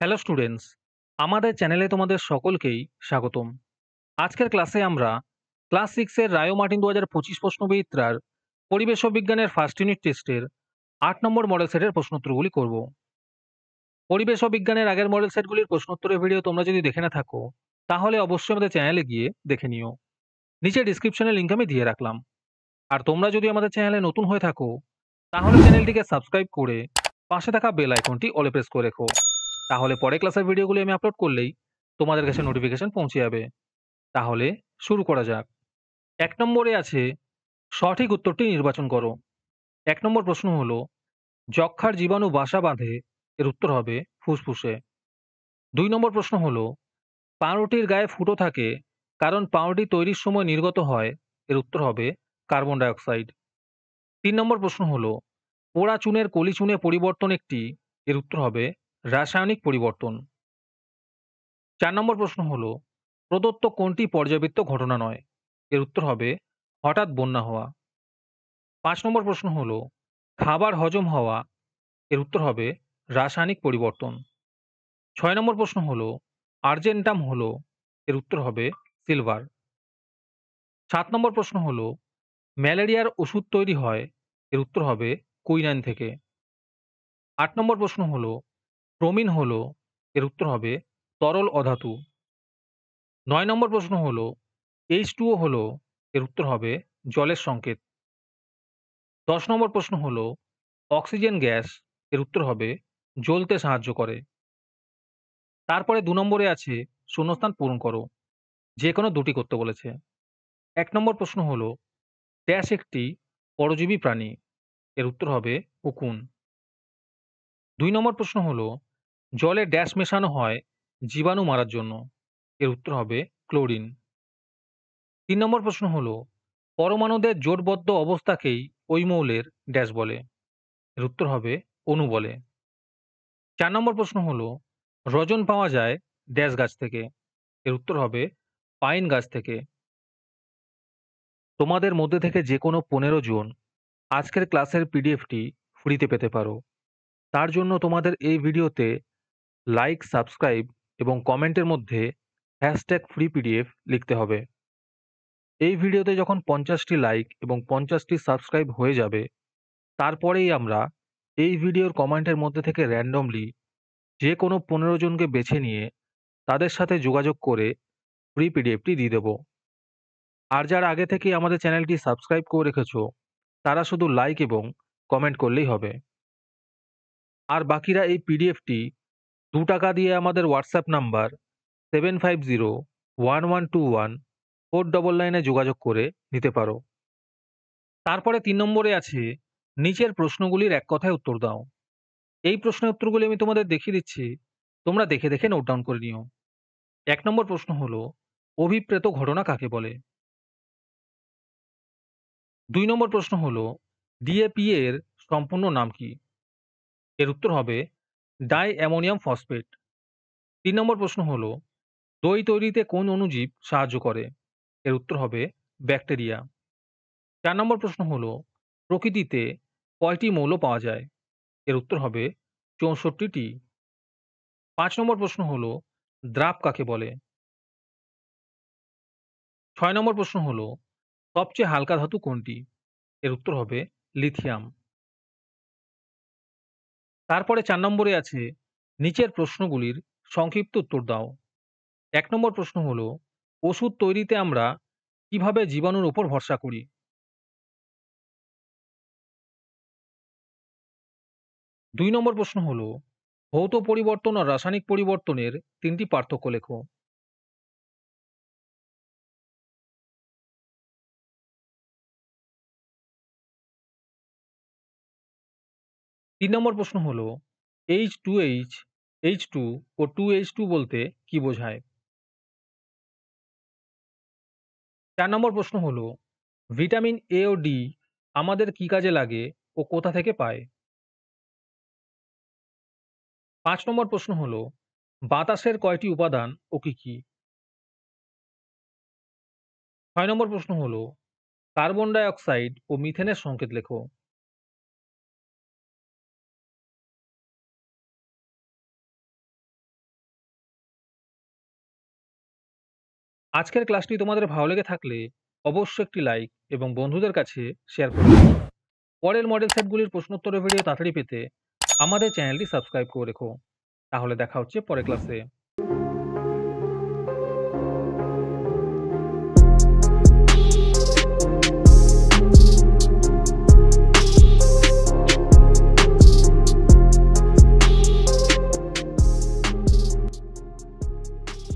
Hello students, আমাদের চ্যানেলে তোমাদের সকলকেই স্বাগতম। আজকের ক্লাসে আমরা ক্লাস 6 এর রায়ো মার্টিন 2025 প্রশ্নবিচিত্রার পরিবেশ ও বিজ্ঞানের ফার্স্ট ইউনিট টেস্টের 8 নম্বর মডেল সেটের প্রশ্নোত্তরগুলি করব। পরিবেশ ও বিজ্ঞানের আগের মডেল সেটগুলির প্রশ্নোত্তরের ভিডিও তোমরা যদি দেখে না থাকো, তাহলে অবশ্যই আমাদের চ্যানেলে গিয়ে দেখে নিও। নিচে ডিসক্রিপশনে লিংক আমি দিয়ে রাখলাম। আর তোমরা যদি আমাদের চ্যানেলে নতুন হয়ে থাকো, তাহলে চ্যানেলটিকে সাবস্ক্রাইব করে পাশে থাকা বেল আইকনটি অলে প্রেস করে রেখো। তাহলে পরে ক্লাসের ভিডিওগুলি আমি আপলোড করলেই তোমাদের কাছে নোটিফিকেশন পৌঁছে যাবে। তাহলে শুরু করা যাক। ১ নম্বরে আছে সঠিক উত্তরটি নির্বাচন করো। ১ নম্বর প্রশ্ন হলো, যক্ষ্মার জীবাণু বাসা বাঁধে, এর উত্তর হবে ফুসফুসে। ২ নম্বর প্রশ্ন হলো, পাউরুটির গায়ে ফুটো থাকে কারণ পাউরুটি তৈরির সময় নির্গত হয়, এর উত্তর হবে কার্বন ডাই অক্সাইড। ৩ নম্বর প্রশ্ন হলো, পোড়া চুনের কলি চুনে পরিবর্তন একটি, এর উত্তর হবে রাসায়নিক পরিবর্তন। ৪ নম্বর প্রশ্ন হলো, প্রদত্ত কোনটি পর্যাবৃত্ত ঘটনা নয়, এর উত্তর হবে হঠাৎ বন্যা হওয়া। ৫ নম্বর প্রশ্ন হলো, খাবার হজম হওয়া, এর উত্তর হবে রাসায়নিক পরিবর্তন। ৬ নম্বর প্রশ্ন হলো, আর্জেন্টাম হলো, এর উত্তর হবে সিলভার। ৭ নম্বর প্রশ্ন হলো, ম্যালেরিয়ার ওষুধ তৈরি হয়, এর উত্তর হবে কুইনাইন থেকে। ৮ নম্বর প্রশ্ন হলো, ব্রোমিন হলো, এর উত্তর হবে তরল অধাতু। ৯ নম্বর প্রশ্ন হলো, H2O হলো, এর উত্তর হবে জলের সংকেত। ১০ নম্বর প্রশ্ন হলো, অক্সিজেন গ্যাস, এর উত্তর হবে জ্বলতে সাহায্য করে। তারপরে ২ নম্বরে আছে শূন্যস্থান পূরণ করো। যে কোনো দুটি করতে বলেছে। ১ নম্বর প্রশ্ন হলো, ড্যাশ একটি পরজীবী প্রাণী, এর উত্তর হবে উকুন। ২ নম্বর প্রশ্ন হলো, জলে ড্যাশ মেশানো হয় জীবাণু মারার জন্য, এর উত্তর হবে ক্লোরিন। ৩ নম্বর প্রশ্ন হলো, পরমাণুদের জোটবদ্ধ অবস্থাকেই ওই মৌলের ড্যাশ বলে, এর উত্তর হবে অণু বলে। ৪ নম্বর প্রশ্ন হলো, রজন পাওয়া যায় ড্যাশ গাছ থেকে, এর উত্তর হবে পাইন গাছ থেকে। তোমাদের মধ্যে থেকে যে কোনো ১৫ জন আজকের ক্লাসের পিডিএফটি ফ্রিতে পেতে পারো। তার জন্য তোমাদের এই ভিডিওতে লাইক, সাবস্ক্রাইব এবং কমেন্টের মধ্যে #ফ্রি পিডিএফ লিখতে হবে। এই ভিডিওতে যখন ৫০টি লাইক এবং ৫০টি সাবস্ক্রাইব হয়ে যাবে, তারপরেই আমরা এই ভিডিওর কমেন্টের মধ্যে থেকে র্যান্ডমলি যে কোনো ১৫ জনকে বেছে নিয়ে তাদের সাথে যোগাযোগ করে ফ্রি পিডিএফটি দিয়ে দেব। আর যারা আগে থেকেই আমাদের চ্যানেলটি সাবস্ক্রাইব করে রেখেছো, তারা শুধু লাইক এবং কমেন্ট করলেই হবে। আর বাকিরা এই পিডিএফটি ৳২ দিয়ে আমাদের হোয়াটসঅ্যাপ নাম্বার 7501121499 এ যোগাযোগ করে নিতে পারো। তারপরে ৩ নম্বরে আছে নিচের প্রশ্নগুলির এক কথায় উত্তর দাও। এই প্রশ্নের উত্তরগুলি আমি তোমাদের দেখিয়ে দিচ্ছি। তোমরা দেখে দেখে নোট ডাউন করে নিও। ১ নম্বর প্রশ্ন হলো, অভিপ্রেত ঘটনা কাকে বলে? ২ নম্বর প্রশ্ন হলো, ডিএপি এর সম্পূর্ণ নাম কি? এর উত্তর হবে ডাই অ্যামোনিয়াম ফসফেট। ৩ নম্বর প্রশ্ন হলো, দই তৈরিতে কোন অণুজীব সাহায্য করে? এর উত্তর হবে ব্যাকটেরিয়া। ৪ নম্বর প্রশ্ন হলো, প্রকৃতিতে কয়টি মৌল পাওয়া যায়? এর উত্তর হবে ৬৪টি। ৫ নম্বর প্রশ্ন হলো, দ্রাব কাকে বলে? ৬ নম্বর প্রশ্ন হলো, সবচেয়ে হালকা ধাতু কোনটি? এর উত্তর হবে লিথিয়াম। তারপরে ৪ নম্বরে আছে নিচের প্রশ্নগুলির সংক্ষিপ্ত উত্তর দাও। ১ নম্বর প্রশ্ন হলো, ওষুধ তৈরিতে আমরা কিভাবে জীবাণুর উপর ভরসা করি? ২ নম্বর প্রশ্ন হলো, ভৌত পরিবর্তন ও রাসায়নিক পরিবর্তনের ৩টি পার্থক্য লেখো। তিন নম্বর প্রশ্ন হলো, H2H, H2 ও 2H2 বলতে কি বোঝায়? ৪ নম্বর প্রশ্ন হলো, ভিটামিন এ ও ডি আমাদের কি কাজে লাগে ও কোথা থেকে পায়? ৫ নম্বর প্রশ্ন হলো, বাতাসের কয়টি উপাদান ও কি কি? ৬ নম্বর প্রশ্ন হলো, কার্বন ডাই অক্সাইড ও মিথেনের সংকেত লেখো। আজকের ক্লাসটি তোমাদের ভালো লেগে থাকলে অবশ্যই একটি লাইক এবং বন্ধুদের কাছে শেয়ার করে দিও। পরের মডেল সেটগুলির প্রশ্নোত্তরের ভিডিও তাড়াতাড়ি পেতে আমাদের চ্যানেলটি সাবস্ক্রাইব করে রেখো। তাহলে দেখা হচ্ছে পরের ক্লাসে।